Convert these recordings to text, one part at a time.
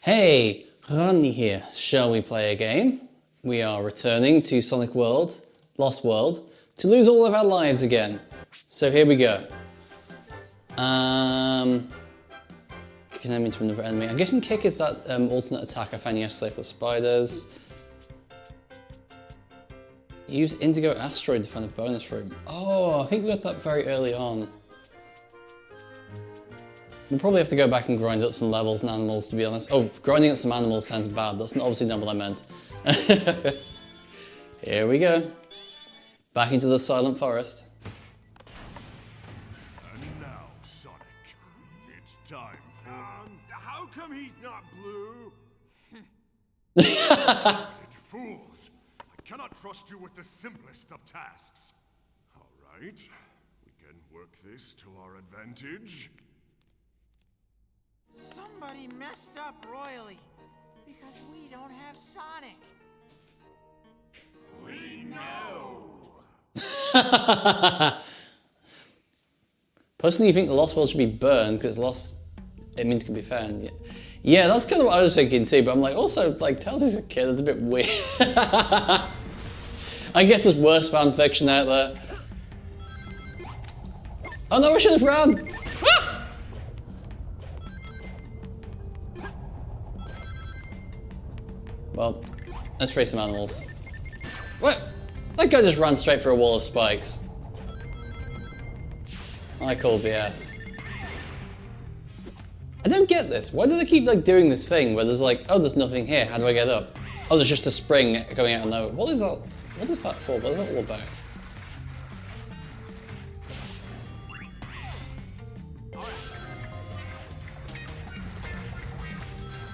Hey, René here. Shall we play a game? We are returning to Sonic World, Lost World, to lose all of our lives again. So here we go. Kick an enemy into another enemy. I'm guessing kick is that alternate attack I found yesterday for the spiders. Use Indigo Asteroid to find a bonus room. Oh, I think we got that very early on. We'll probably have to go back and grind up some levels and animals, to be honest. Oh, grinding up some animals sounds bad. That's obviously not what I meant. Here we go. Back into the Silent Forest. And now, Sonic, it's time for... how come he's not blue? Fools! I cannot trust you with the simplest of tasks. All right, we can work this to our advantage. Somebody messed up royally because we don't have Sonic. We know. Personally, you think the Lost World should be burned because lost, it means it can be found. Yeah, that's kind of what I was thinking too. But I'm like, also, like, Tails is a kid. It's a bit weird. I guess there's worse fan fiction out there. Oh no, I should have run. Well, let's face some animals. What? That guy just ran straight for a wall of spikes. I call BS. I don't get this. Why do they keep like doing this thing where there's like, oh, there's nothing here. How do I get up? Oh, there's just a spring going out of nowhere. What is that? What is that for? What is that all about?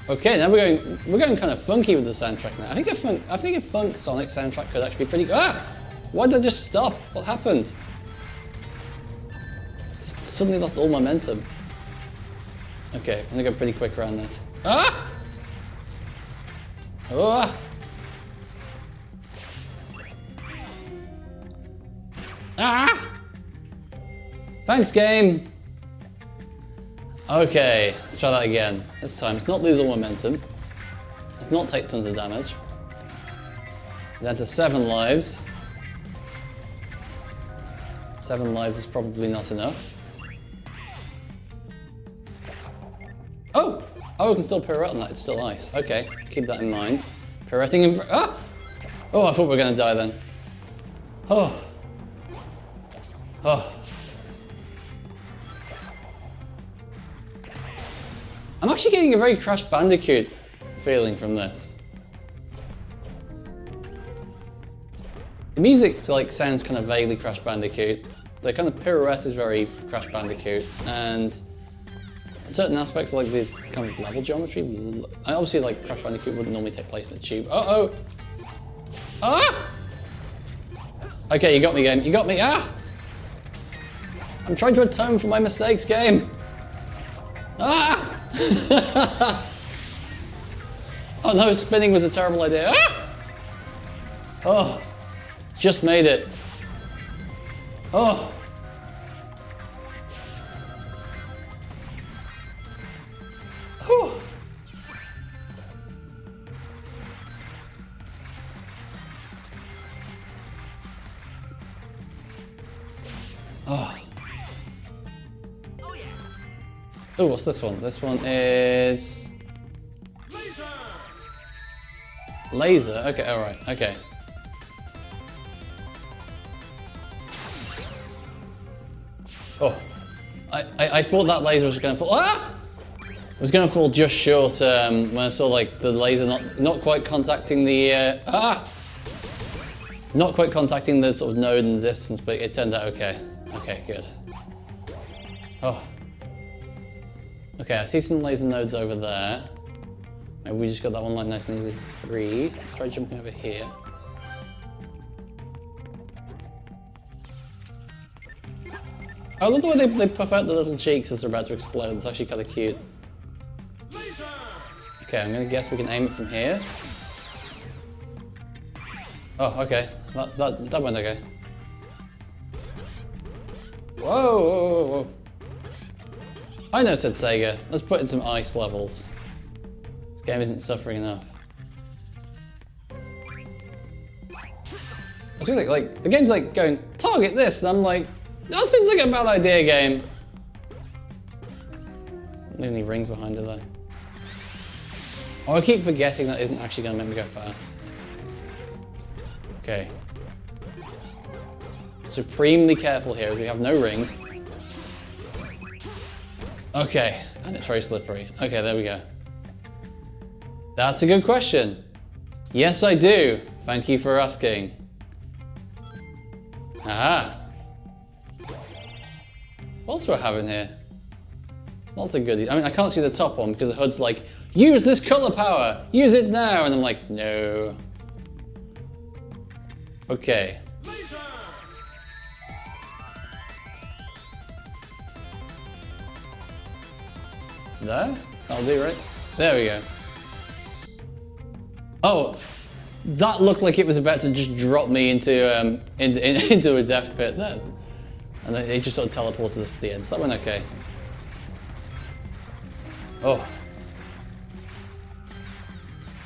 Okay, now we're going kind of funky with the soundtrack now. I think a funk Sonic soundtrack could actually be pretty. Ah! Why did I just stop? What happened? Suddenly lost all momentum. Okay, I'm gonna go pretty quick around this. Ah! Oh! Ah! Thanks, game. Okay, let's try that again. This time, let's not lose all momentum. Let's not take tons of damage. Down to 7 lives. 7 lives is probably not enough. Oh! Oh, we can still pirouette on that. It's still ice. Okay, keep that in mind. Pirouetting in... Ah! Oh, I thought we were going to die then. Oh. Oh. I'm actually getting a very Crash Bandicoot feeling from this. The music like sounds kind of vaguely Crash Bandicoot. The kind of pirouette is very Crash Bandicoot, and certain aspects like the kind of level geometry. Obviously, like Crash Bandicoot wouldn't normally take place in a tube. Uh oh! Ah! Okay, you got me, game. You got me. Ah! I'm trying to atone for my mistakes, game. Ah! Oh no, spinning was a terrible idea. Ah! Oh, just made it. Oh. Whew. Oh. Oh, what's this one? This one is... Laser! Laser? Okay, alright, okay. Oh. I thought that laser was going to fall... Ah! It was going to fall just short when I saw like the laser not quite contacting the... Not quite contacting the sort of node and distance, but it turned out okay. Okay, good. Oh. Okay, I see some laser nodes over there. Maybe we just got that one like nice and easy. 3. Let's try jumping over here. I love the way they puff out the little cheeks as they're about to explode. It's actually kind of cute. Laser! Okay, I'm gonna guess we can aim it from here. Oh, okay. That went okay. Whoa, whoa, whoa, whoa. I know, said Sega. Let's put in some ice levels. game isn't suffering enough. I was really like, the game's like going, target this, and I'm like, that seems like a bad idea, game. Don't leave any rings behind it though. Oh, I keep forgetting that isn't actually gonna make me go fast. Okay. Supremely careful here as we have no rings. Okay, and it's very slippery. Okay, there we go. That's a good question. Yes, I do. Thank you for asking. Aha. What else do I have in here? Lots of goodies. I mean, I can't see the top one because the HUD's like, use this color power, use it now. And I'm like, no. Okay. There? That'll do, right? There we go. Oh, that looked like it was about to just drop me into into a death pit then. And they just sort of teleported us to the end, so that went okay. Oh.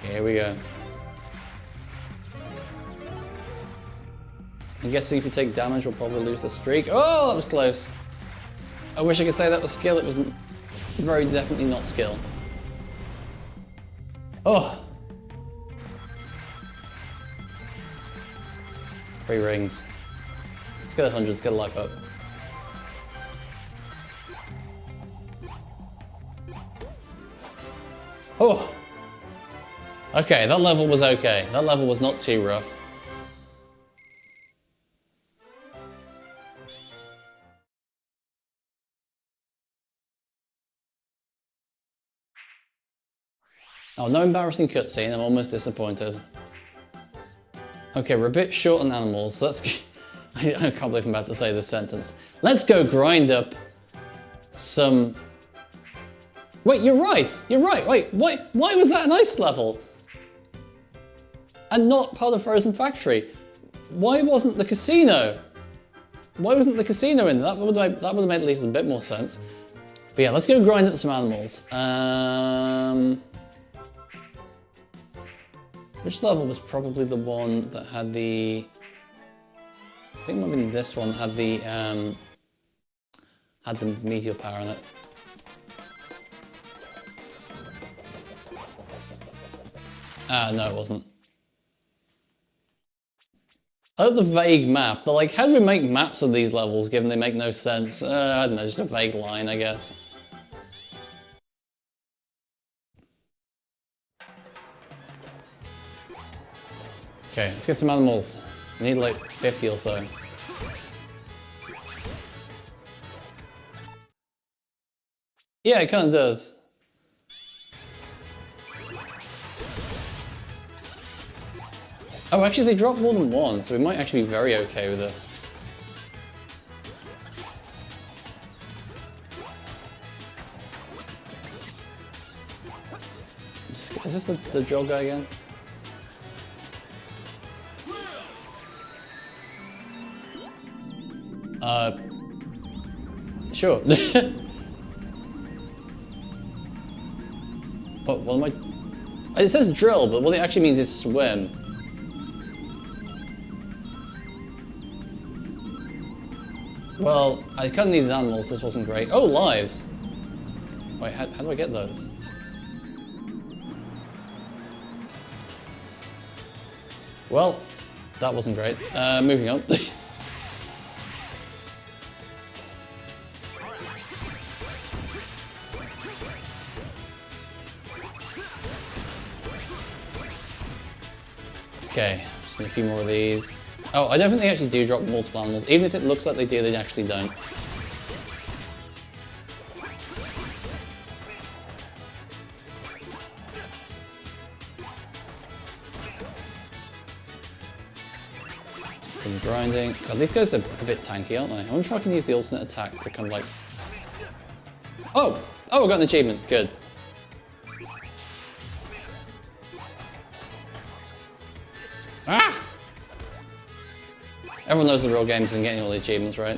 Here we go. I'm guessing if you take damage, we'll probably lose the streak. Oh, that was close. I wish I could say that was skill. It was very definitely not skill. Oh. 3 rings. Let's get 100, let's get a life up. Oh. Okay, that level was okay. That level was not too rough. Oh, no embarrassing cutscene, I'm almost disappointed. Okay, we're a bit short on animals. Let's... I can't believe I'm about to say this sentence. Let's go grind up some... Wait, you're right! You're right! Wait, why was that an ice level? And not part of Frozen Factory? Why wasn't the casino? Why wasn't the casino in there? That would have made at least a bit more sense. But yeah, let's go grind up some animals. Which level was probably the one that had the... I think maybe this one had the meteor power in it. Ah, no, it wasn't. I like the vague map. They're like, how do we make maps of these levels given they make no sense? I don't know, just a vague line, I guess. Okay, let's get some animals. We need like 50 or so. Yeah, it kind of does. Oh, actually they dropped more than one, so we might actually be very okay with this. Is this the drill guy again? Sure. What am I... It says drill, but what it actually means is swim. Well, I kind of needed animals, this wasn't great. Oh, lives! Wait, how do I get those? Well, that wasn't great. Moving on. Okay, just need a few more of these. Oh, I don't think they actually do drop multiple animals. Even if it looks like they do, they actually don't. Some grinding. God, these guys are a bit tanky, aren't they? I wonder if I can use the alternate attack to kind of like... Oh! Oh, I got an achievement. Good. Ah! Everyone knows the real games and getting all the achievements, right?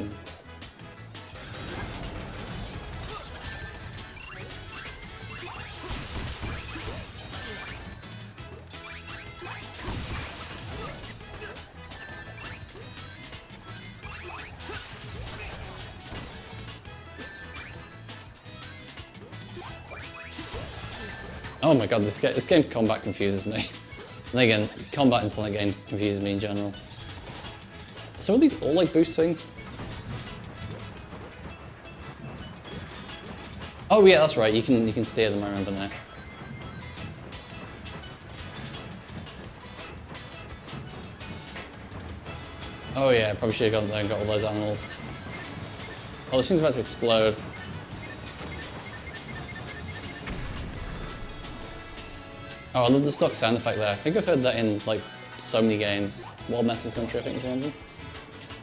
Oh my god, this game's combat confuses me. And again, combat in Sonic games confuses me in general. So are these all like boost things? Oh yeah, that's right. You can steer them. I remember now. Oh yeah, probably should have gone there and got all those animals. Oh, this thing's about to explode. Oh, I love the stock sound effect there. I think I've heard that in like so many games. World Metal Country, I think was one of them.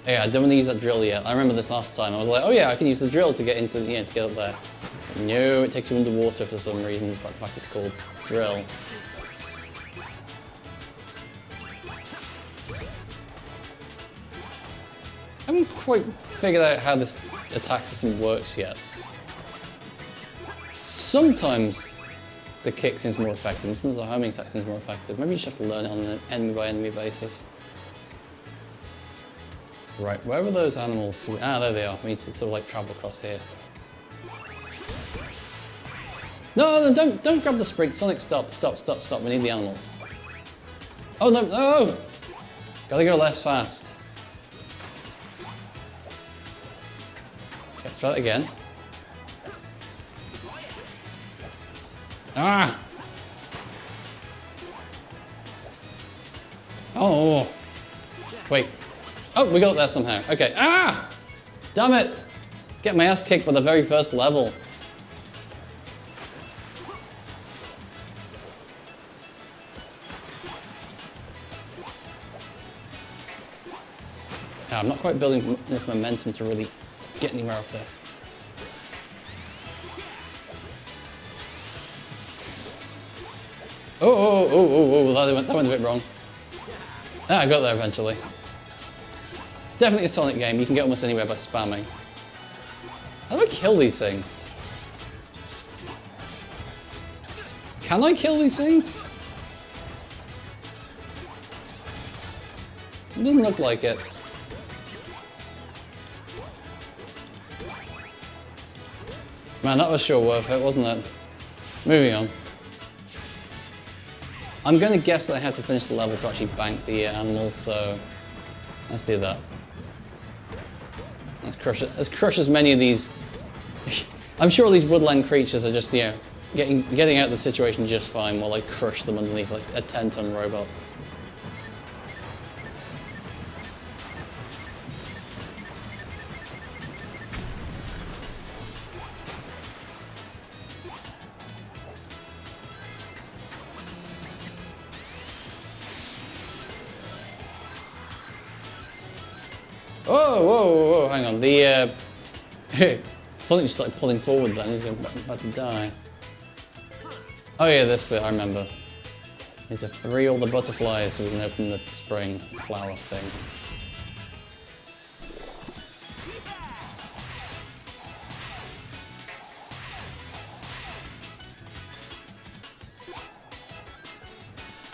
Yeah, I don't want to use that drill yet. I remember this last time. I was like, oh yeah, I can use the drill to get into, to get up there. So, no, it takes you underwater for some reason, despite the fact it's called drill. I haven't quite figured out how this attack system works yet. Sometimes the kick seems more effective, sometimes the homing attack seems more effective. Maybe you just have to learn it on an enemy by enemy basis. Right, where were those animals? Ah, there they are. We need to sort of like travel across here. No, don't grab the spring. Sonic, stop. We need the animals. Oh no, no! Gotta go less fast. Okay, let's try that again. Ah! Oh! Wait. Oh, we got there somehow. Okay. Ah! Damn it! Get my ass kicked by the very first level. I'm not quite building enough momentum to really get anywhere off this. Oh, that went a bit wrong. Ah, I got there eventually. It's definitely a Sonic game. You can get almost anywhere by spamming. How do I kill these things? Can I kill these things? It doesn't look like it. Man, that was sure worth it, wasn't it? Moving on. I'm going to guess that I had to finish the level to actually bank the animals, so let's do that. Let's crush as many of these. I'm sure these woodland creatures are just, getting out of the situation just fine while I crush them underneath like a 10-ton robot. Whoa, hang on. The, Sonic just started pulling forward then, he's about to die. Oh yeah, this bit, I remember. Need to free all the butterflies so we can open the spring flower thing.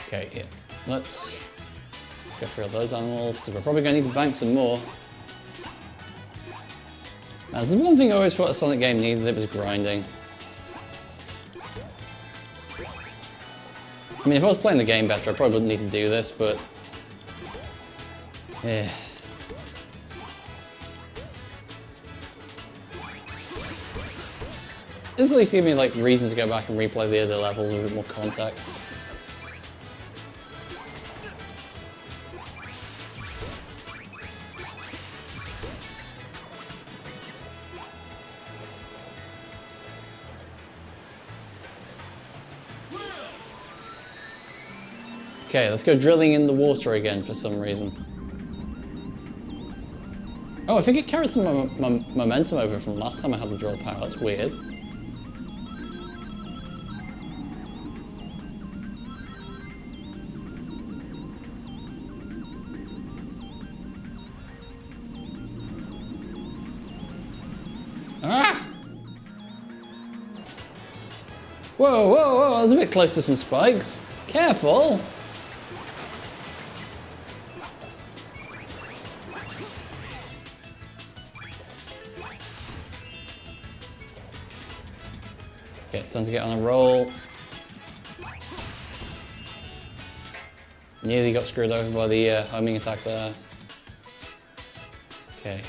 Okay, yeah. Let's go through all those animals, because we're probably going to need to bank some more. Now, there's one thing I always thought a Sonic game needed, and it was grinding. I mean, if I was playing the game better, I probably wouldn't need to do this, but... yeah. This at least gives me, like, reason to go back and replay the other levels with a bit more context. Okay, let's go drilling in the water again for some reason. Oh, I think it carried some momentum over from last time I had the drill power. That's weird. Ah! Whoa, that's a bit close to some spikes. Careful! Okay, it's time to get on a roll. Nearly got screwed over by the homing attack there. Okay.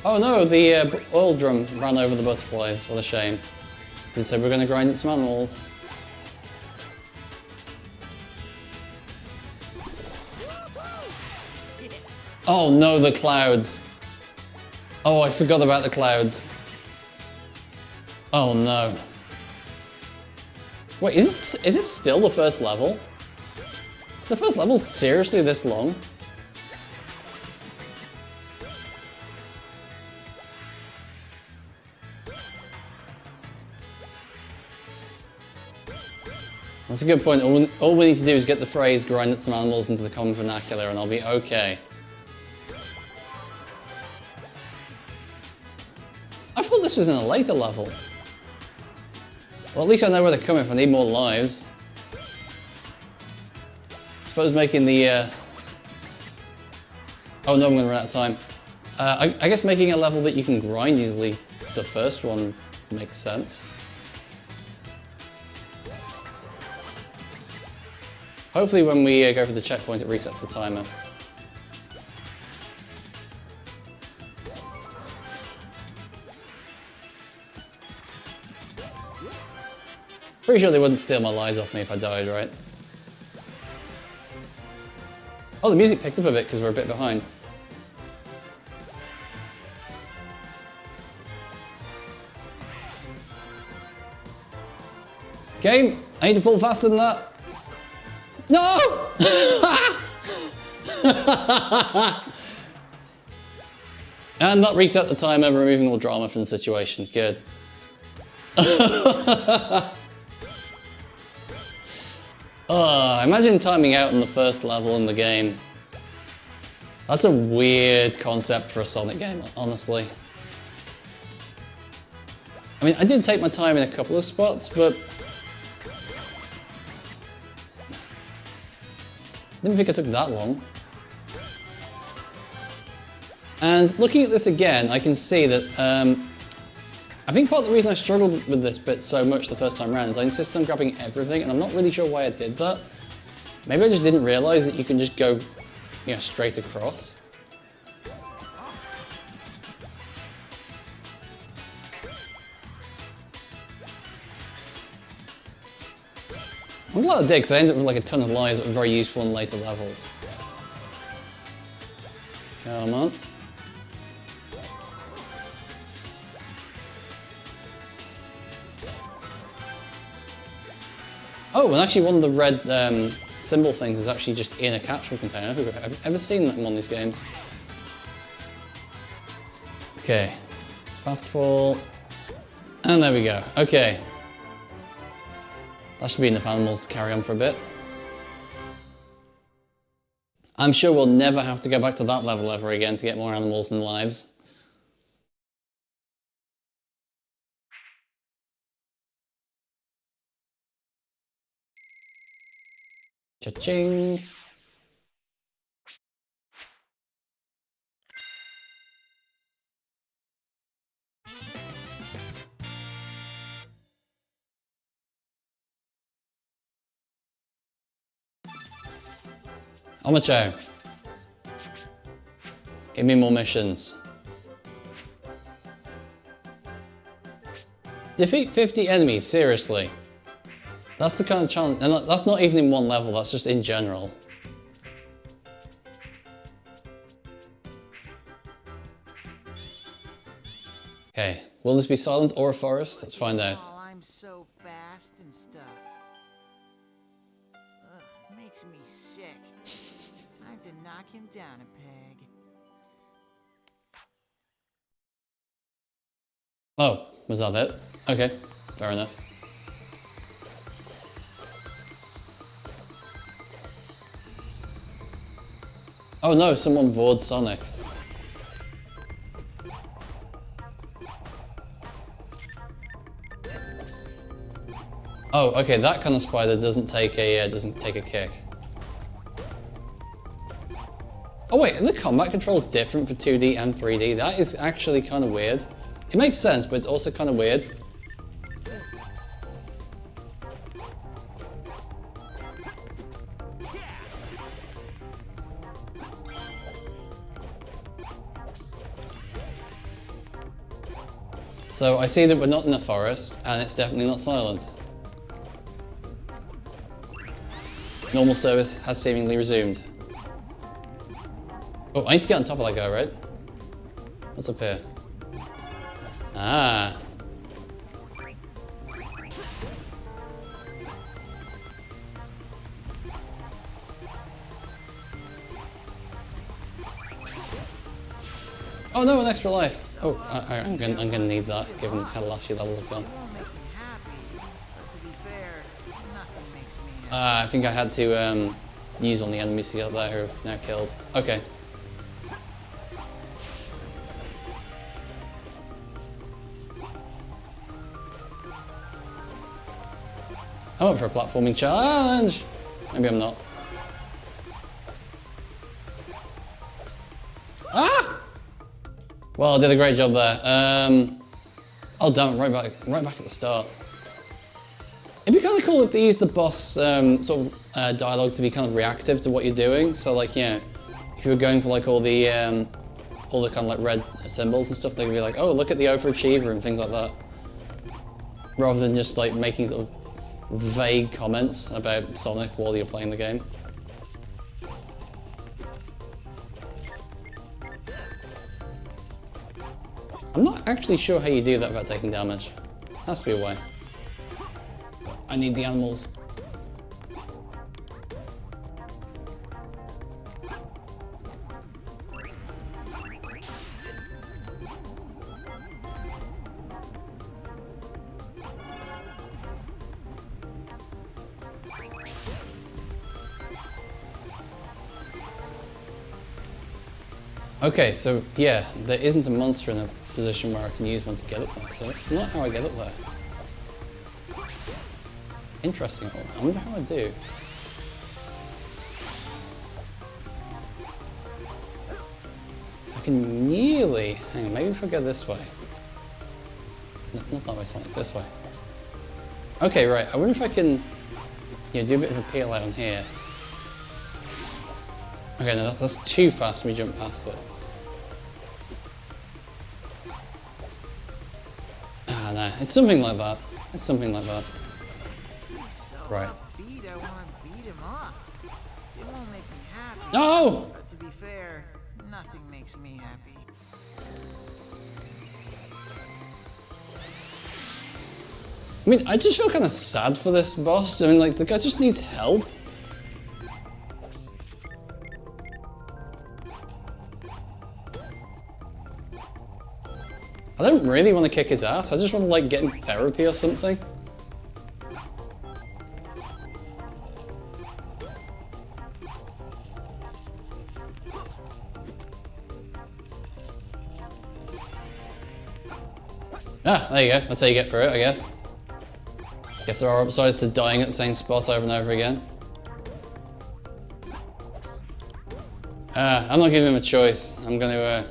Oh no, the oil drum ran over the butterflies. What a shame. Did say we're going to grind up some animals. Oh no, the clouds. Oh, I forgot about the clouds. Oh no. Wait, is it still the first level? Is the first level seriously this long? That's a good point. All we need to do is get the phrase grind up some animals into the common vernacular and I'll be okay. I thought this was in a later level. Well, at least I know where they're coming from. I need more lives. I suppose making the... Oh no, I'm going to run out of time. I guess making a level that you can grind easily, the first one, makes sense. Hopefully when we go for the checkpoint, it resets the timer. Pretty sure they wouldn't steal my lives off me if I died, right? Oh, the music picked up a bit because we're a bit behind. Game, I need to fall faster than that. No! And not reset the timer, removing all drama from the situation. Good. Imagine timing out on the first level in the game. That's a weird concept for a Sonic game, honestly. I mean, I did take my time in a couple of spots, but didn't think it took that long. And looking at this again, I can see that I think part of the reason I struggled with this bit so much the first time around is I insisted on grabbing everything, and I'm not really sure why I did that. Maybe I just didn't realize that you can just go, you know, straight across. I'm glad I did, because I ended up with like a ton of lives that were very useful in later levels. Come on. Oh, and actually one of the red symbol things is actually just in a capsule container. I don't think I've ever seen that in one of these games. Okay, fast fall, and there we go. Okay. That should be enough animals to carry on for a bit. I'm sure we'll never have to go back to that level ever again to get more animals and lives. Cha-ching! Omocho. Give me more missions. Defeat 50 enemies, seriously. That's the kind of challenge, and that's not even in one level, that's just in general. Okay, will this be silent or a forest? Let's find out. Oh, I'm so fast and stuff. Ugh, it makes me sick. Time to knock him down a peg. Oh, was that it? Okay, fair enough. Oh no, someone vored Sonic. Oh, okay, that kind of spider doesn't take a kick. Oh wait, and the combat control's different for 2D and 3D. That is actually kind of weird. It makes sense, but it's also kind of weird. So I see that we're not in a forest, and it's definitely not silent. Normal service has seemingly resumed. Oh, I need to get on top of that guy, right? What's up here? Ah. Oh no, an extra life. Oh, I'm gonna need that, given how last few levels have gone. I think I had to use one of the enemies to get there who have now killed. Okay. I'm up for a platforming challenge! Maybe I'm not. Ah! Well, I did a great job there. Oh damn it, right back at the start. It'd be kind of cool if they used the boss sort of dialogue to be kind of reactive to what you're doing. So like, you know, if you were going for like all the kind of like red symbols and stuff, they could be like, oh, look at the overachiever and things like that. Rather than just like making sort of vague comments about Sonic while you're playing the game. I'm not actually sure how you do that without taking damage. Has to be a way. I need the animals. Okay, so yeah, there isn't a monster in a position where I can use one to get up there, so that's not how I get up there. Interesting. I wonder how I do. So I can nearly... Hang on, maybe if I go this way. No, not that way, Sonic, this way. Okay, right, I wonder if I can do a bit of a peel out on here. Okay, no, that's too fast for me to jump past it. Ah, no, it's something like that. It's something like that. Right. I want to beat him up. It won't make me happy. No! But to be fair, nothing makes me happy. I mean, I just feel kind of sad for this boss. I mean, like, the guy just needs help. I don't really want to kick his ass. I just want to, like, get him therapy or something. Ah, there you go. That's how you get through it, I guess. Guess there are upsides to dying at the same spot over and over again. I'm not giving him a choice. I'm gonna,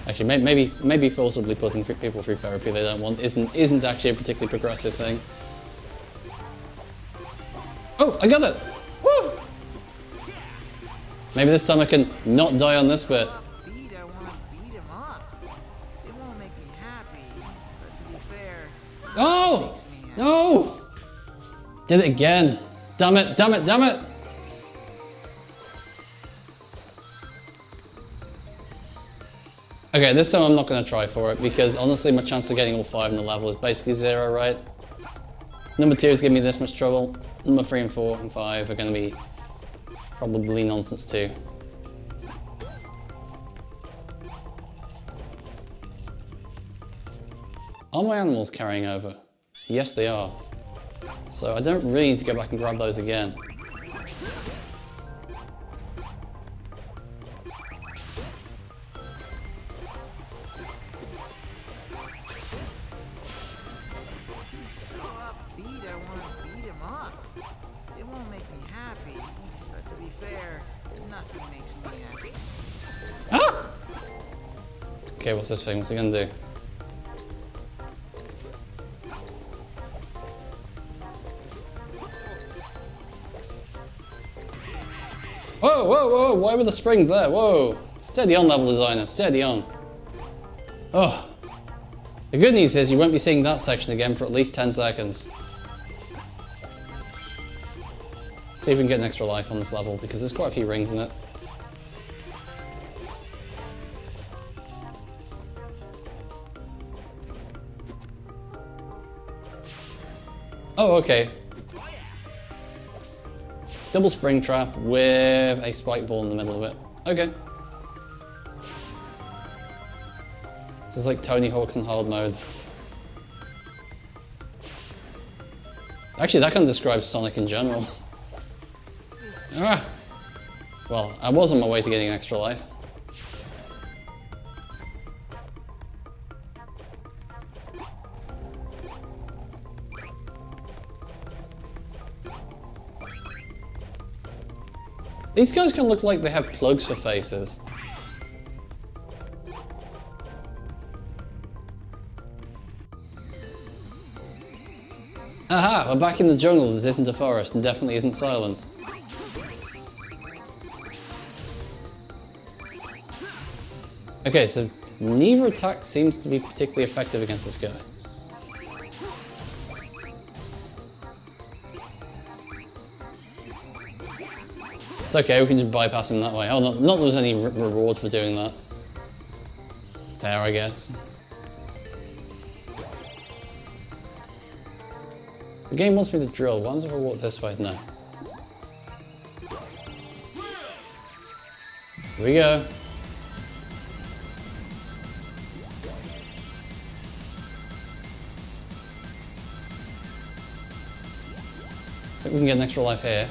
Actually, maybe forcibly putting people through therapy they don't want isn't actually a particularly progressive thing. Oh, I got it! Woo! Maybe this time I can not die on this bit. I want to beat him up. It won't make me happy. But to be fair, Oh! makes me happy. No! Did it again. Damn it, damn it, damn it! Okay, this time I'm not going to try for it because honestly my chance of getting all 5 in the level is basically 0, right? Number 2 is giving me this much trouble. Number 3 and 4 and 5 are going to be probably nonsense too. Are my animals carrying over? Yes, they are. So I don't really need to go back and grab those again. Okay, what's this thing? What's it gonna do? Whoa, whoa, whoa, why were the springs there? Whoa. Steady on, level designer, steady on. Oh. The good news is you won't be seeing that section again for at least 10 seconds. See if we can get an extra life on this level, because there's quite a few rings in it. Oh, okay. Double spring trap with a spike ball in the middle of it. Okay. This is like Tony Hawk's in hard mode. Actually, that kind of describes Sonic in general. Ah. Well, I was on my way to getting an extra life. These guys kind of look like they have plugs for faces. Aha! We're back in the jungle that isn't a forest and definitely isn't silent. Okay, so neither attack seems to be particularly effective against this guy. It's okay, we can just bypass him that way. Oh, not that there's any reward for doing that. Fair, I guess. The game wants me to drill. Why don't I walk this way? No. Here we go. I think we can get an extra life here.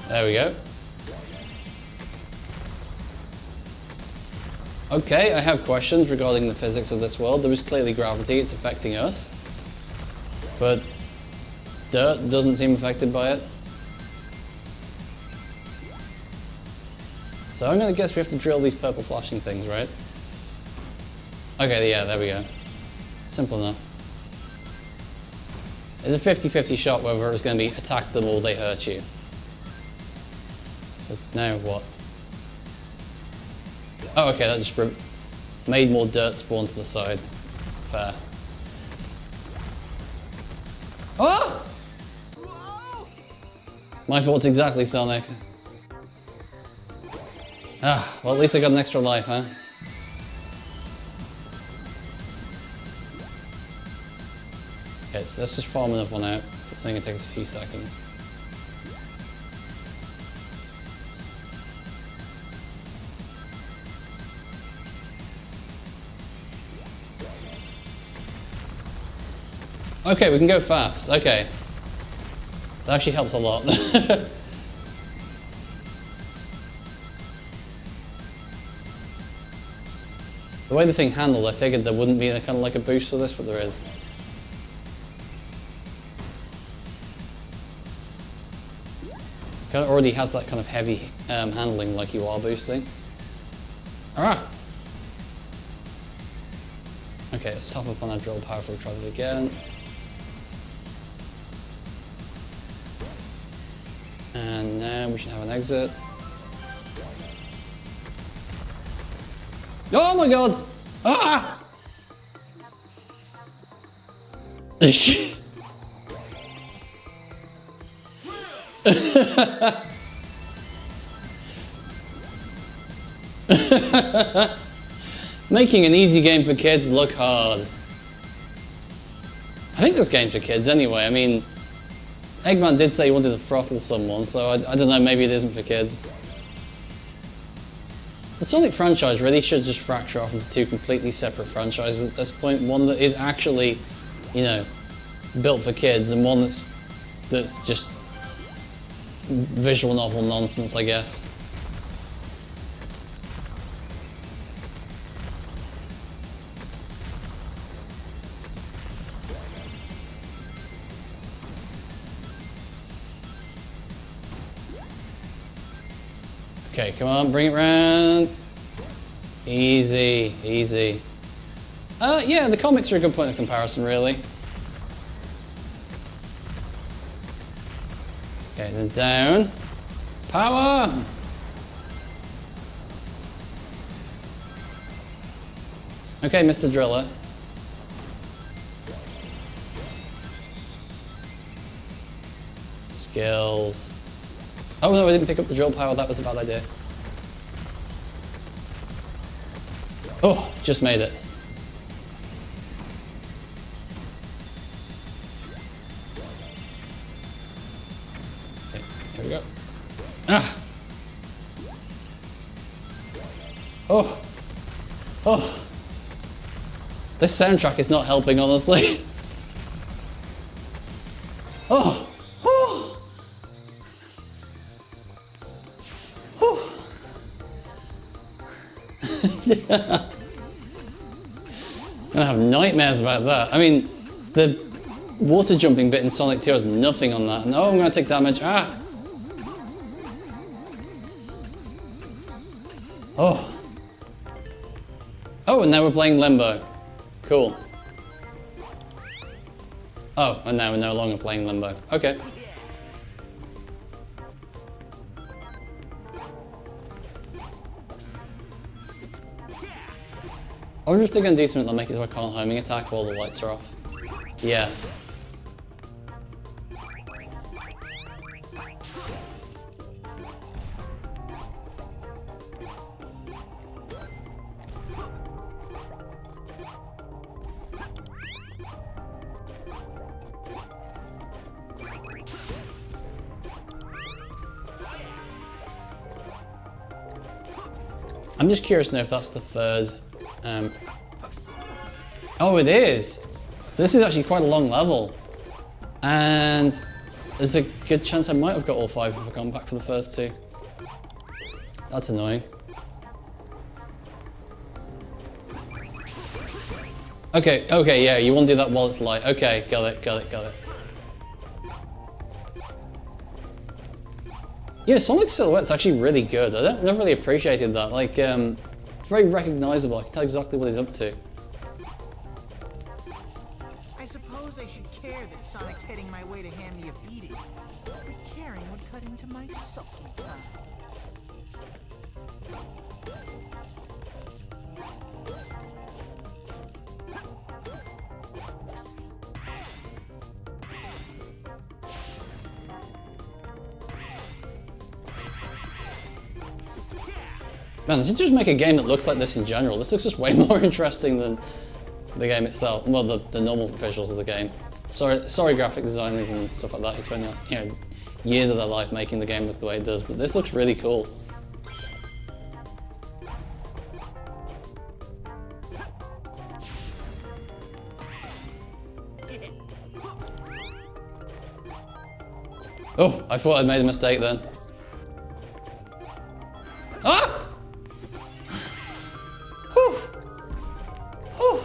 There we go. Okay, I have questions regarding the physics of this world. There is clearly gravity, it's affecting us. But dirt doesn't seem affected by it. So I'm gonna guess we have to drill these purple flashing things, right? Okay, yeah, there we go. Simple enough. It's a 50-50 shot whether it's gonna be attack them or they hurt you. So now what? Oh, okay, that just made more dirt spawn to the side. Fair. Oh! My thoughts exactly, Sonic. Ah, well, at least I got an extra life, huh? Okay, so let's just farm another one out. It's only gonna take us a few seconds. Okay, we can go fast. Okay. That actually helps a lot. The way the thing handled, I figured there wouldn't be kind of like a boost for this, but there is. Kind of already has that kind of heavy handling like you are boosting. Ah! Okay, let's top up on our drill power before we try it again. And now we should have an exit. Oh my god! Ah! Making an easy game for kids look hard. I think this game's for kids anyway. I mean, Eggman did say he wanted to throttle someone, so I don't know, maybe it isn't for kids. The Sonic franchise really should just fracture off into two completely separate franchises at this point. One that is actually, you know, built for kids, and one that's just visual novel nonsense, I guess. Okay, come on, bring it round. Easy, easy. Yeah, the comics are a good point of comparison, really. Okay, then down. Power! Okay, Mr. Driller. Skills. Oh no, I didn't pick up the drill power, that was a bad idea. Oh, just made it. Okay, here we go. Ah! Oh! Oh! This soundtrack is not helping, honestly. Oh! Oh! Oh! Yeah. I'm gonna have nightmares about that. I mean, the water jumping bit in Sonic 2 has nothing on that. No, I'm gonna take damage. Ah! Oh! Oh, and now we're playing Limbo. Cool. Oh, and now we're no longer playing Limbo. Okay. I wonder if they're going to do something that'll make it so I can't homing attack while the lights are off. Yeah. I'm just curious to know if that's the third. Oh, it is. So this is actually quite a long level. And there's a good chance I might have got all 5 if I've gone back for the first 2. That's annoying. Okay, okay, yeah, you want to do that while it's light. Okay, got it, got it, got it. Yeah, Sonic's silhouette's actually really good. I've never really appreciated that. Like, it's very recognizable. I can tell exactly what he's up to. I suppose I should care that Sonic's heading my way to hand me a beating. But caring would cut into my sulky time. Man, they should just make a game that looks like this in general. This looks just way more interesting than the game itself. Well, the normal visuals of the game. Sorry, graphic designers and stuff like that. Who spend years of their life making the game look the way it does, but this looks really cool. Oh, I thought I'd made a mistake then. Ah! Whew. Whew.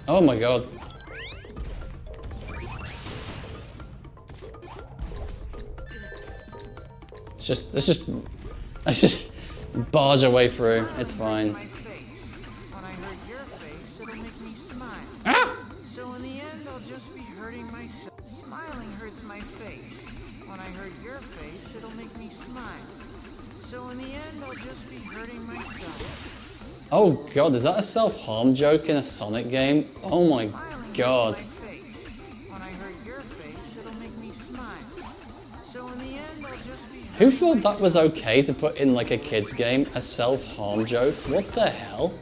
Oh my god. Let's just barge our way through. It's fine. When I hurt your face, it'll make me smile. Ah! So in the end, I'll just be hurting myself. Smiling hurts my face. When I hurt your face, it'll make me smile. So in the end, I'll just be hurting myself. Oh god, is that a self-harm joke in a Sonic game? Oh my Smiling god. hurts my face. When I hurt your face, it'll make me smile. So in the end, I'll just be Who thought that was okay to put in like a kid's game? A self-harm joke? What the hell?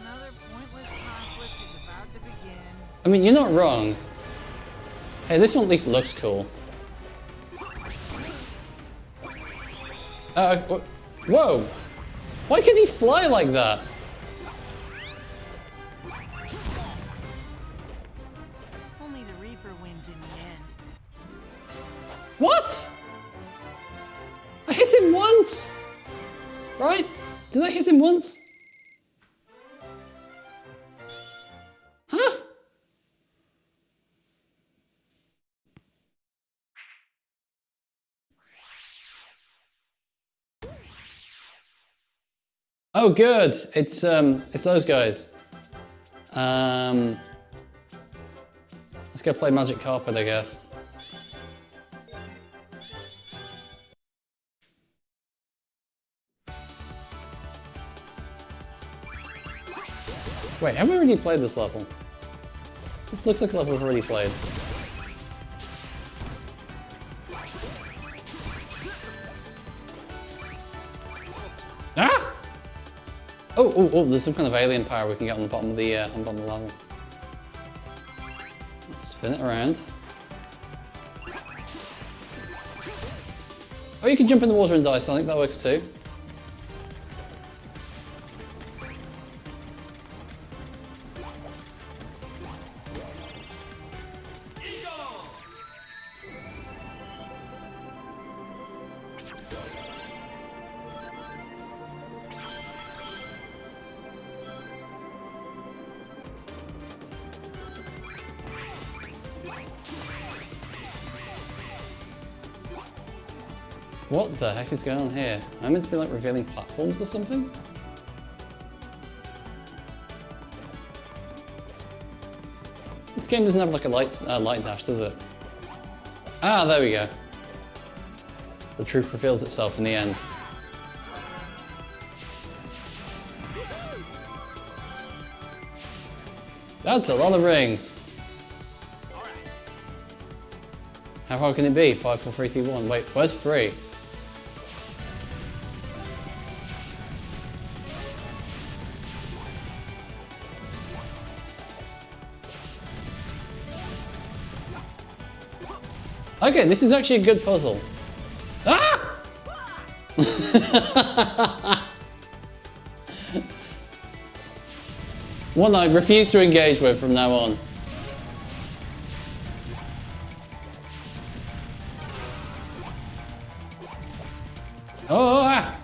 Another pointless conflict is about to begin. I mean, you're not wrong. Hey, this one at least looks cool. Whoa! Why can he fly like that? Only the Reaper wins in the end. What? I hit him once! Right? Did I hit him once? Huh? Oh, good. It's those guys. Let's go play Magic Carpet, I guess. Wait, have we already played this level? This looks like a level we've already played. Ah! Oh, there's some kind of alien power we can get on the bottom of the level. Let's spin it around. Oh, you can jump in the water and die, Sonic, that works too. What the heck is going on here? Am I meant to be like revealing platforms or something? This game doesn't have like a light dash, does it? Ah, there we go. The truth reveals itself in the end. That's a lot of rings. How hard can it be? 5, 4, 3, 2, 1. Wait, where's 3? Okay, this is actually a good puzzle. Ah! One I refuse to engage with from now on. Oh! Ah!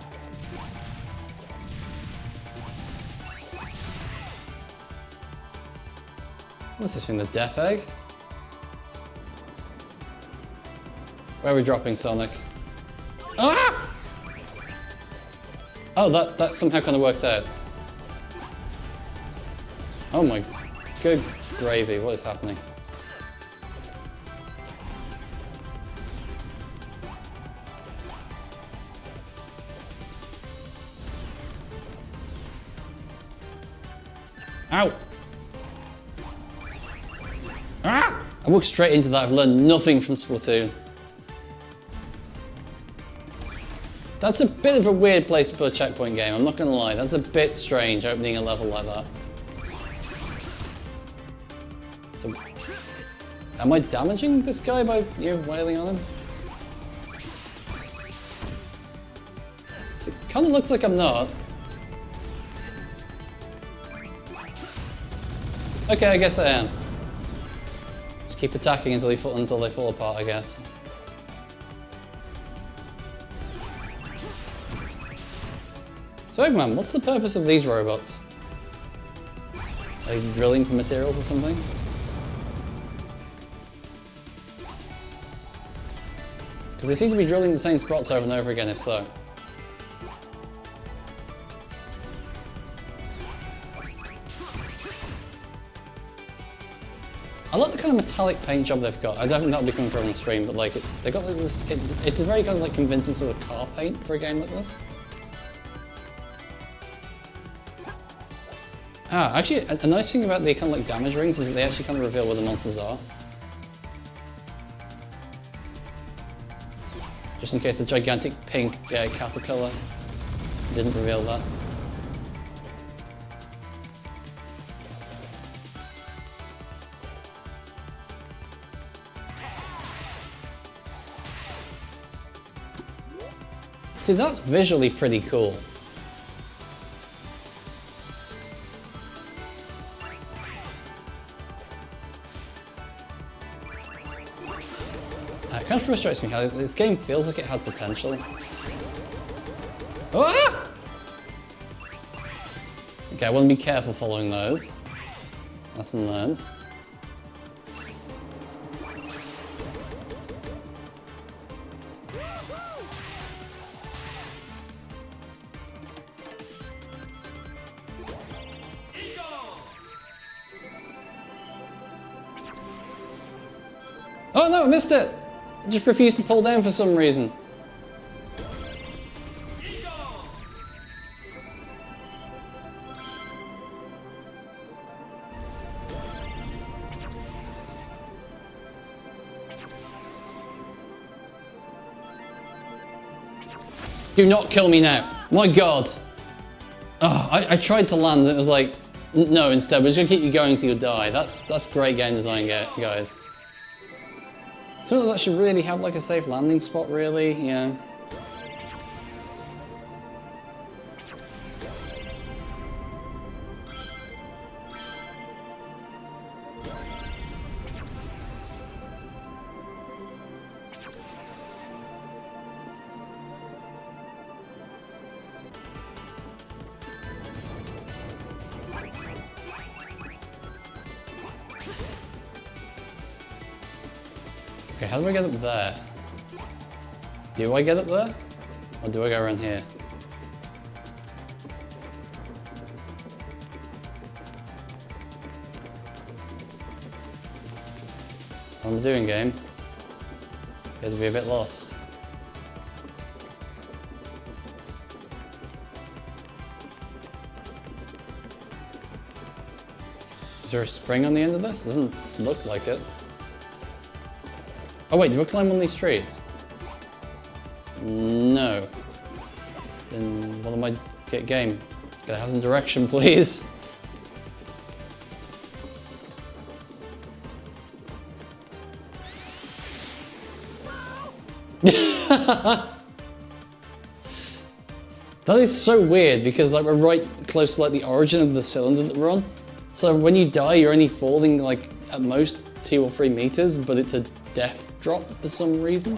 What's this thing, the death egg? Where are we dropping, Sonic? Ah! Oh, that somehow kind of worked out. Oh my good gravy, what is happening? Ow! Ah! I walked straight into that, I've learned nothing from Splatoon. That's a bit of a weird place to put a checkpoint game, I'm not gonna lie. That's a bit strange, opening a level like that. So, am I damaging this guy by wailing on him? It kind of looks like I'm not. Okay, I guess I am. Just keep attacking until they fall apart, I guess. So Eggman, what's the purpose of these robots? Are they drilling for materials or something? Because they seem to be drilling the same spots over and over again, if so. I like the kind of metallic paint job they've got. I don't think that'll be coming through on the stream, but like they've got like this. It's a very kind of like convincing sort of car paint for a game like this. Ah, actually, a nice thing about the kind of like damage rings is that they actually kind of reveal where the monsters are. Just in case the gigantic pink caterpillar didn't reveal that. See, that's visually pretty cool. It kind of frustrates me how this game feels like it had potential. Ah! Okay, I want to be careful following those. Lesson learned. Oh no, I missed it! I just refused to pull down for some reason. Do not kill me now. My God. Oh, I tried to land and it was like, no, instead, we're just gonna keep you going till you die. That's great game design, guys. Something that should really have like a safe landing spot, really, yeah. Okay, how do I get up there? Do I get up there? Or do I go around here? What am I doing, game? Appear to be a bit lost. Is there a spring on the end of this? Doesn't look like it. Oh wait, do I climb one of these trees? No. Then what am I... Get game. Gotta have some direction, please. That is so weird because like we're right close to like the origin of the cylinder that we're on. So when you die, you're only falling like at most 2 or 3 meters, but it's a death drop for some reason.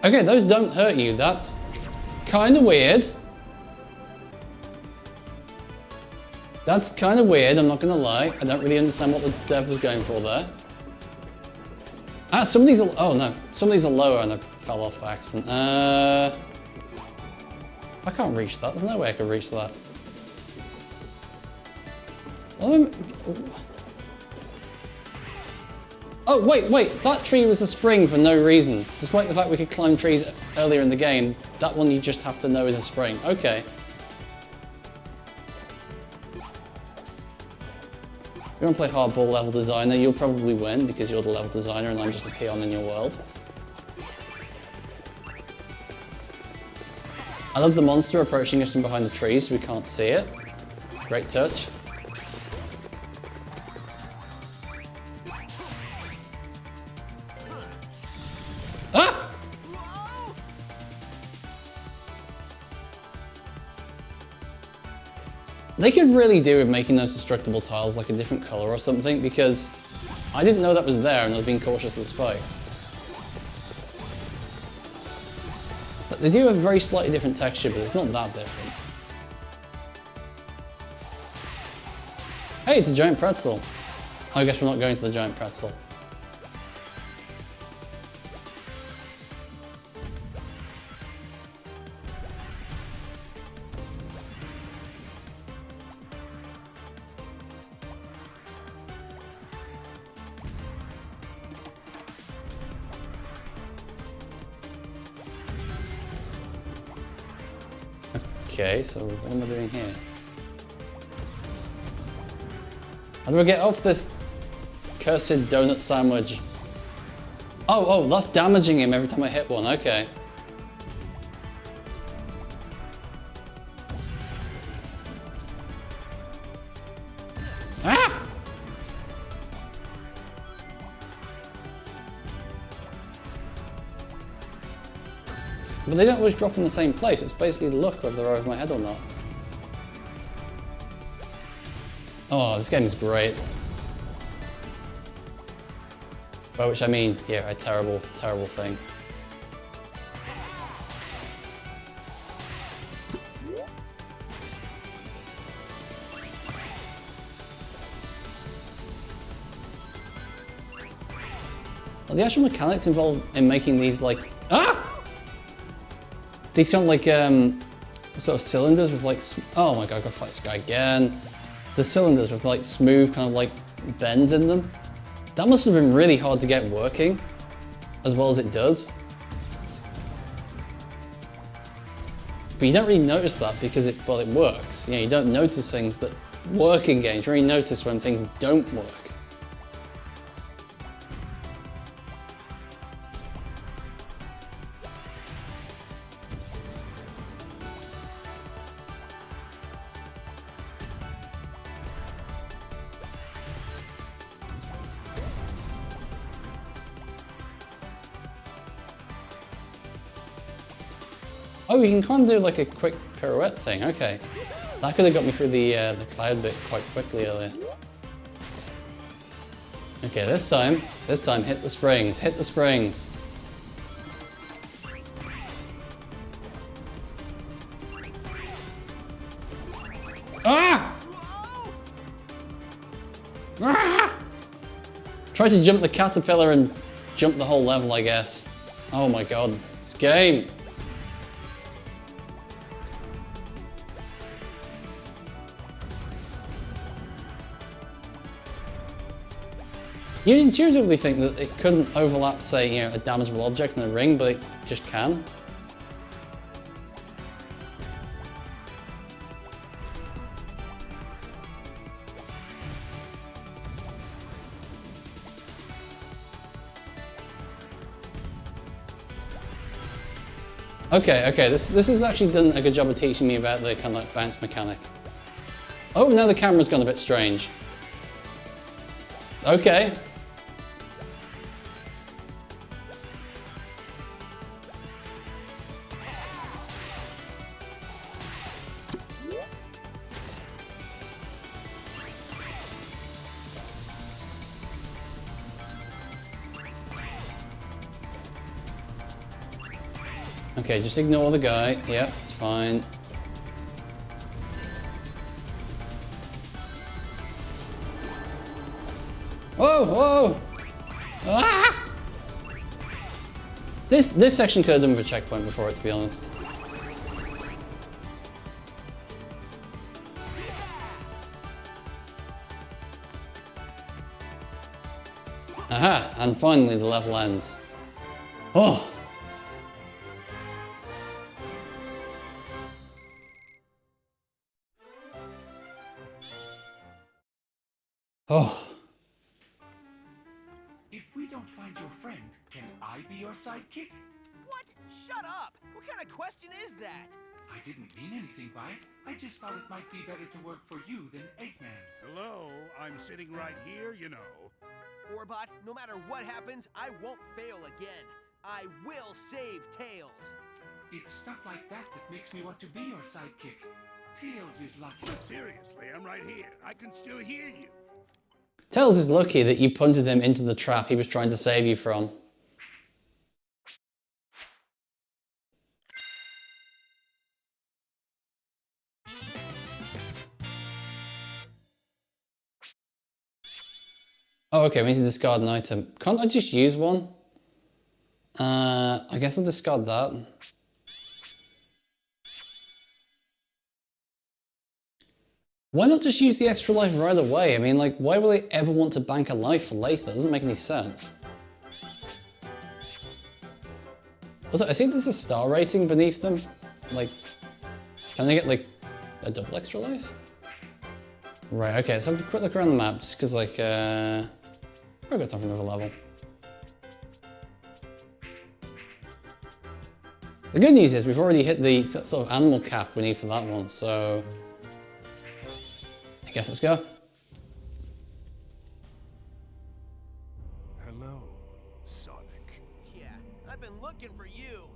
Okay, those don't hurt you. That's kind of weird. That's kind of weird, I'm not gonna lie. I don't really understand what the dev was going for there. Ah, some of these are, oh no, some of these are lower and I fell off by accident. I can't reach that, there's no way I can reach that. Oh, wait, that tree was a spring for no reason. Despite the fact we could climb trees earlier in the game, that one you just have to know is a spring. Okay. If you want to play hardball level designer, you'll probably win because you're the level designer and I'm just a peon in your world. I love the monster approaching us from behind the trees so we can't see it. Great touch. Ah! They could really do with making those destructible tiles like a different color or something because I didn't know that was there and I was being cautious of the spikes. But they do have a very slightly different texture, but it's not that different. Hey, it's a giant pretzel. I guess we're not going to the giant pretzel. Okay, so what am I doing here? How do I get off this cursed donut sandwich? Oh, that's damaging him every time I hit one, okay. But they don't always drop in the same place. It's basically luck whether they're over my head or not. Oh, this game is great. By which I mean, yeah, a terrible, terrible thing. Well, the actual mechanics involved in making these like these kind of like sort of cylinders with like oh my god, I gotta fight this guy again. The cylinders with like smooth kind of like bends in them. That must have been really hard to get working as well as it does. But you don't really notice that because it works. You know, you don't notice things that work in games. You only notice when things don't work. Oh, you can kind of do like a quick pirouette thing. Okay, that could have got me through the cloud bit quite quickly earlier. Okay, this time hit the springs, hit the springs. Ah! Ah! Try to jump the caterpillar and jump the whole level, I guess. Oh my god, this game. You'd intuitively think that it couldn't overlap, say, you know, a damageable object in a ring, but it just can. Okay, this has actually done a good job of teaching me about the kind of like bounce mechanic. Oh, now the camera's gone a bit strange. Okay. Okay, just ignore the guy. Yep, it's fine. Whoa, whoa! Ah! This section could have done with a checkpoint before it, to be honest. Aha! And finally the level ends. Oh! Oh. If we don't find your friend, can I be your sidekick? What? Shut up! What kind of question is that? I didn't mean anything by it. I just thought it might be better to work for you than Eggman. Hello, I'm sitting right here, you know. Orbot, no matter what happens, I won't fail again. I will save Tails. It's stuff like that that makes me want to be your sidekick. Tails is lucky. Seriously, I'm right here. I can still hear you. Tails is lucky that you punted him into the trap he was trying to save you from. Oh, okay, we need to discard an item. Can't I just use one? I guess I'll discard that. Why not just use the extra life right away? I mean, like, why will they ever want to bank a life for later? That doesn't make any sense. Also, I see there's a star rating beneath them. Like, can they get, like, a double extra life? Right, okay, so I'll have a quick look around the map, just because, like, I've got time for another level. The good news is we've already hit the sort of animal cap we need for that one, so I guess let's go. Hello, Sonic. Yeah, I've been looking for you.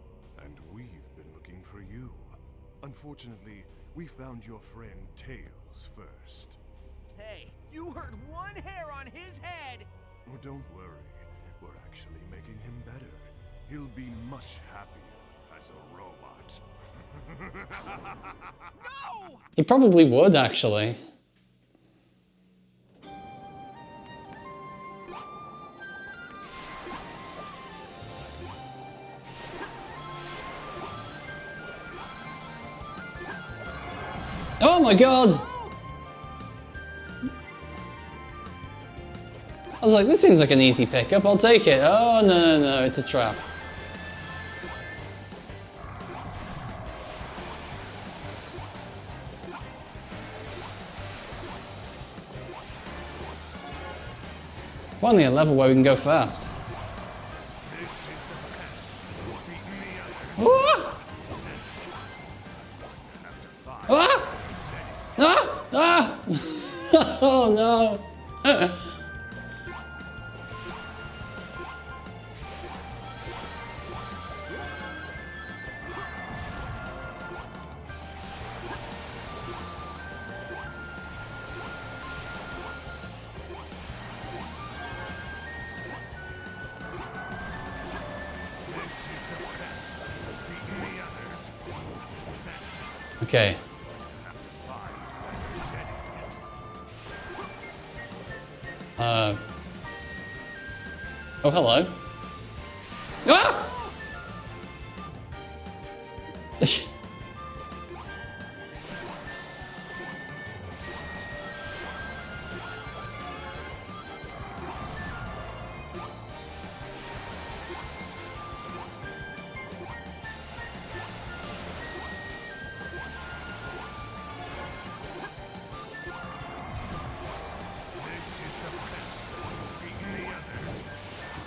And we've been looking for you. Unfortunately, we found your friend Tails first. Hey, you heard one hair on his head! Oh, don't worry. We're actually making him better. He'll be much happier as a robot. No! He probably would, actually. Oh my god! I was like, this seems like an easy pickup, I'll take it. Oh, no, no, no, it's a trap. Finally a level where we can go fast. This is the best. You've beaten the others. Ah! Ah! Ah! Ah! Oh no! Okay. Oh, hello. Ah!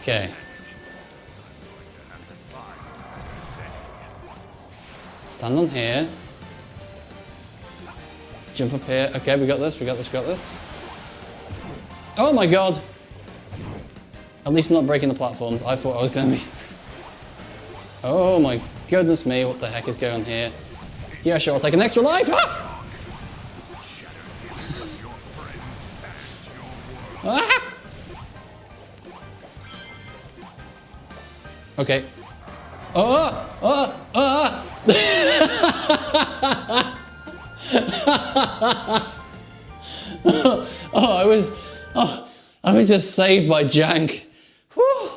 Okay. Stand on here. Jump up here. Okay, we got this, we got this, we got this. Oh my god! At least not breaking the platforms. I thought I was going to be... Oh my goodness me, what the heck is going on here? Yeah, sure, I'll take an extra life! Ah! Ah! Okay. Oh! Oh! Oh! I was just saved by Jank. Whew.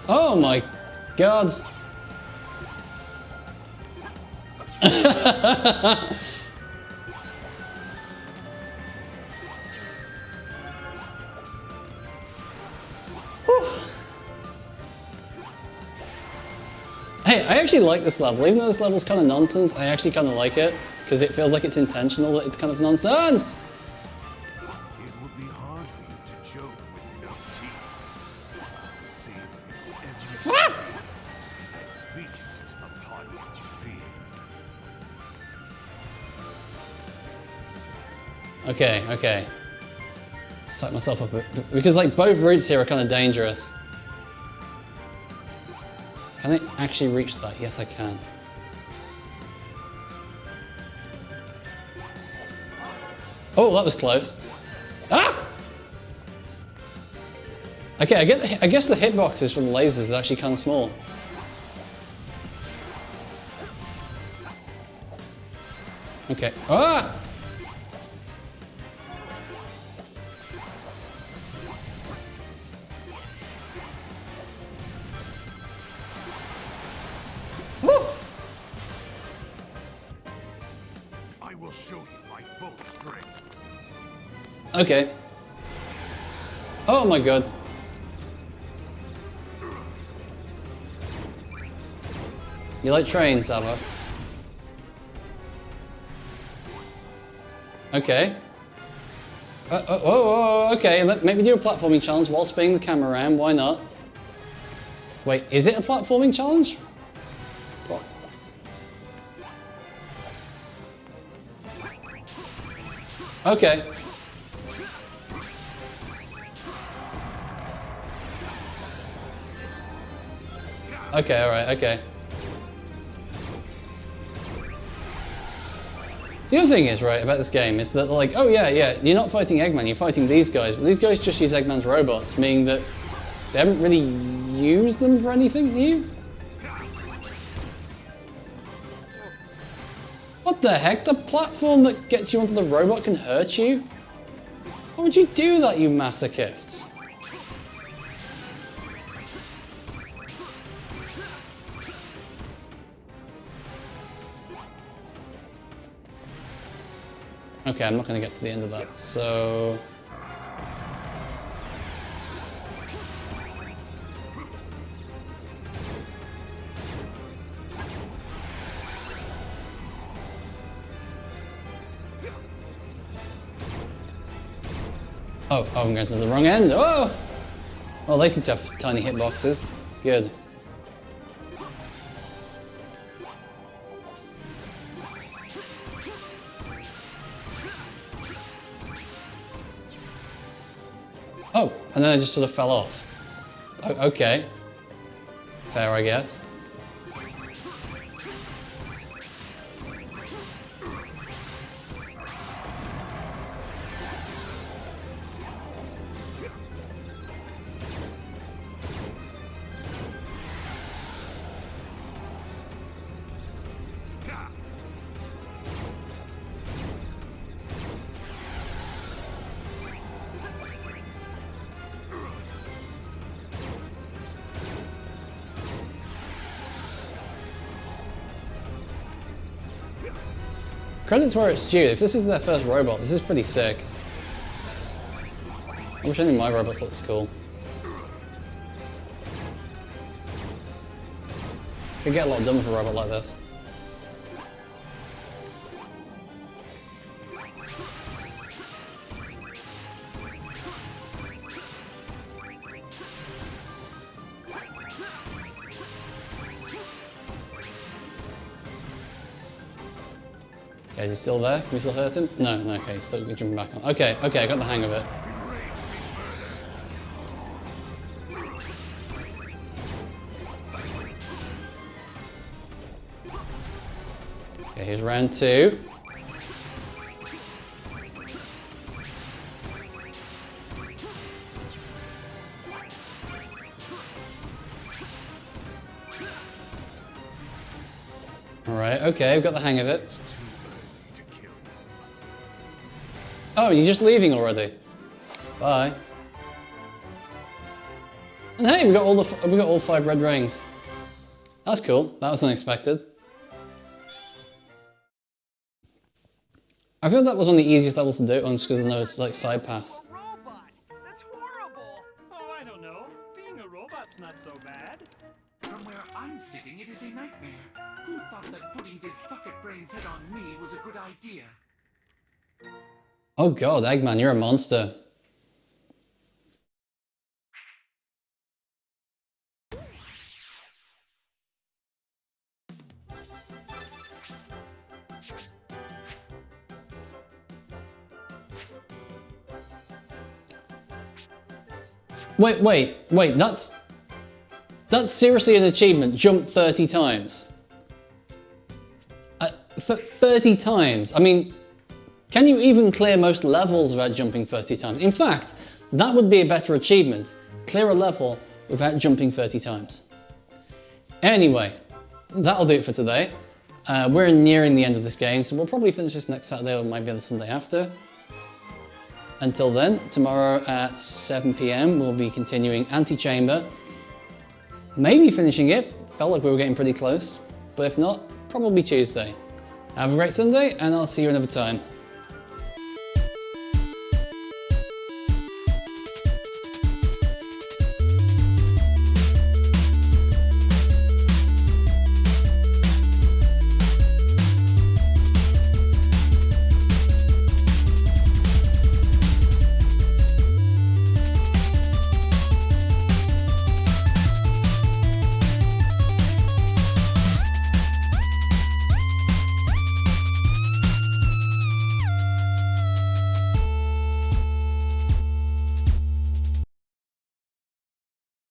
Oh my god. Hey, I actually like this level. Even though this level's kind of nonsense, I actually kind of like it. Because it feels like it's intentional that it's kind of nonsense. It would be hard for you to joke with no teeth. Savor every Ah! feast upon fear. Okay, okay. Psych myself up. Because like both routes here are kind of dangerous. Can I actually reach that? Yes, I can. Oh, that was close. Ah! Okay, I guess the hitboxes from the lasers is actually kind of small. Okay. Ah! Woo! I will show you my full strength. Okay. Oh my god. You like trains, Sava? Okay. Oh, okay. Maybe do a platforming challenge while spinning the camera around. Why not? Wait, is it a platforming challenge? What? Okay. Okay, alright, okay. The other thing is, right, about this game is that, like, oh yeah, you're not fighting Eggman, you're fighting these guys, but these guys just use Eggman's robots, meaning that they haven't really used them for anything new? What the heck? The platform that gets you onto the robot can hurt you? Why would you do that, you masochists? Okay, I'm not going to get to the end of that, so... Oh, I'm going to the wrong end. Oh! Well, at least it's have tiny hitboxes. Good. Oh, and then I just sort of fell off. Oh, okay. Fair, I guess. Credits where it's due. If this is their first robot, this is pretty sick. I wish any of my robots looked cool. Could get a lot done with a robot like this. Okay, is he still there? Can we still hurt him? No, okay, he's still jumping back on. Okay, I got the hang of it. Okay, here's round 2. Alright, okay, I've got the hang of it. Oh, you're just leaving already? Bye. And hey, we got all 5 red rings. That's cool. That was unexpected. I feel that was one of the easiest levels to do, just because there's no like side paths. A robot! That's horrible! Oh, I don't know. Being a robot's not so bad. From where I'm sitting, it is a nightmare. Who thought that putting this bucket brain's head on me was a good idea? Oh god, Eggman, you're a monster. Wait, that's seriously an achievement, jump 30 times. 30 times, I mean, can you even clear most levels without jumping 30 times? In fact, that would be a better achievement. Clear a level without jumping 30 times. Anyway, that'll do it for today. We're nearing the end of this game, so we'll probably finish this next Saturday or maybe the Sunday after. Until then, tomorrow at 7 PM, we'll be continuing Antechamber. Maybe finishing it. Felt like we were getting pretty close. But if not, probably Tuesday. Have a great Sunday, and I'll see you another time.